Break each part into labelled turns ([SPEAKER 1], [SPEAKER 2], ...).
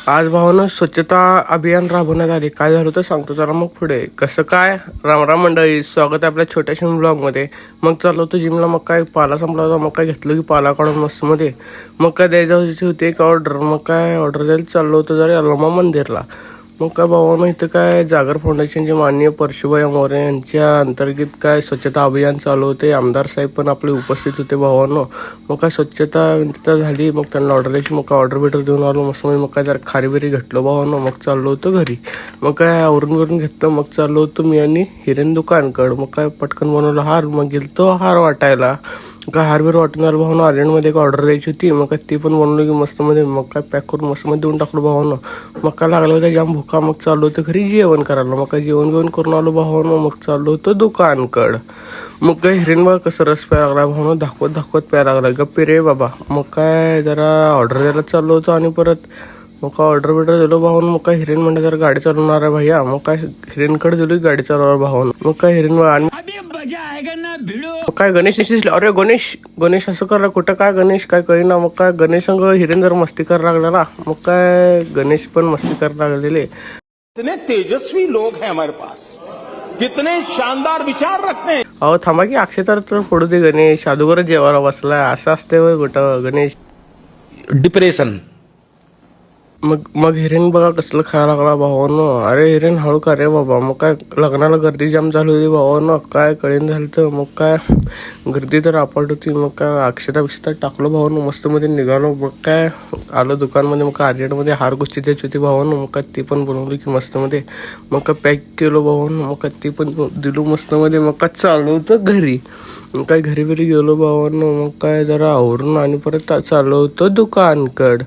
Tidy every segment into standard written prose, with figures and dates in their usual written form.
[SPEAKER 1] आज भावानं स्वच्छता अभियान राबवण्यात आले. काय झालं तर सांगतो जरा मग पुढे. कसं काय, रामराम मंडळी, स्वागत आहे आपल्या छोट्याशा ब्लॉगमध्ये. मग चाललो होतो जिमला. मग काय पाला संपला होता. मग काय घेतलं की पाला काढून मस्त मध्ये. मग काय द्यायची होती एक ऑर्डर. मग काय ऑर्डर द्यायला चाललो होतो जरा यल्लमा मंदिरला. मग काय भावानं इथं काय जागर फाउंडेशनचे माननीय परशुभाई मोरे यांच्या अंतर्गत काय स्वच्छता अभियान चालू होते. आमदार साहेब पण आपले उपस्थित होते भावानं. मग काय स्वच्छता झाली. मग त्यांना ऑर्डर द्यायची. मग काय ऑर्डर देऊन आलो मस्त. मग काय जरा खारीबिरी घेतलं भावानं. मग चाललो होतो घरी. मग काय आवरून घेतलं. मग चाललो होतो मी आणि हिरेन दुकानकडं. मग काय पटकन बनवलं हार. मग गेलतो हार वाटायला. काय हारबीर वाटून आलं भावानं. अर्जंटमध्ये एक ऑर्डर द्यायची होती. मग काय ती पण बनवली की मस्तमध्ये. मग काय पॅक करून मस्तमध्ये देऊन टाकलं भावानं. मग काय लागलं होतं जाम भुका. मग चाललो होतं घरी जेवण करायला. मग काय जेवण करून आलो भावानं. मग चाललो होतं दुकानकडं. मग काय हिरेन बघा कसं रस प्यायला लागला भावानं. दाखवत प्यायला लागला. गप्पी रे बाबा. मग काय जरा ऑर्डर द्यायला चाललो होतो आणि परत मग काय ऑर्डर दिलो भावानं. मग काय हिरेन म्हणजे जरा गाडी चालवणार आहे भैया. मग काय हिरेनकडे दिली गाडी चालवणार भावानं. मग काय हिरेन आणि काय गणेश दिसले. अरे गणेश असं करा कुठं काय गणेश काय कळेना. मग काय गणेश संग हिरेन जर मस्ती करायला लागला ना. मग काय गणेश पण मस्ती करायला लागलेले.
[SPEAKER 2] कितने तेजस्वी लोग हैं हमारे पास, कितने शानदार विचार रखते हैं.
[SPEAKER 1] अहो थांबा की अक्षय तर पडू दे. गणेश अदोगरच जेवायला बसलाय. असं असते होय कुठं गणेश.
[SPEAKER 3] डिप्रेशन.
[SPEAKER 1] मग हिरेन बघा कसलं खायला लागला भावानं. अरे हिरेन हळू का रे बाबा. मग काय लग्नाला गर्दी जाम झाली होती भावानं. काय कळेन झालं तर. मग काय गर्दी तर आपट होती. मग काय अक्षता टाकलो भावानं. मस्तमध्ये निघालो. मग काय आलो दुकानमध्ये. मग काय अर्जंटमध्ये हार गोष्टी द्यायची होती भावानं. मग काय ती पण बनवली की मस्तमध्ये. मग काय पॅक केलो भावानं. मग काय ती पण दिलो मस्तमध्ये. मग काय चाललो होतं घरी. मग काय घरी गेलो भावानं. मग काय जरा आवरून आणि परत चाललो होतं दुकानकडं.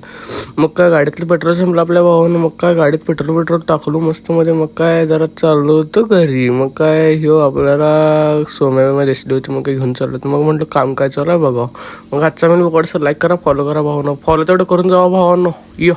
[SPEAKER 1] मग काय गाडीतलं पेट्रोल संपलं आपल्या भावानं. मग काय गाडीत पेट्रोल टाकलो मस्त मध्ये. मग काय जरा चाललो होतो घरी. मग काय ह्यो आपल्याला सोम्या दिसली होती. मग काय घेऊन चाललो होतं. मग म्हटलं काम काय चालू आहे बघा. मग आजचा मी बघा लाईक करा, फॉलो करा भावानं. फॉलो तेवढं करून जावा भावानं. यो.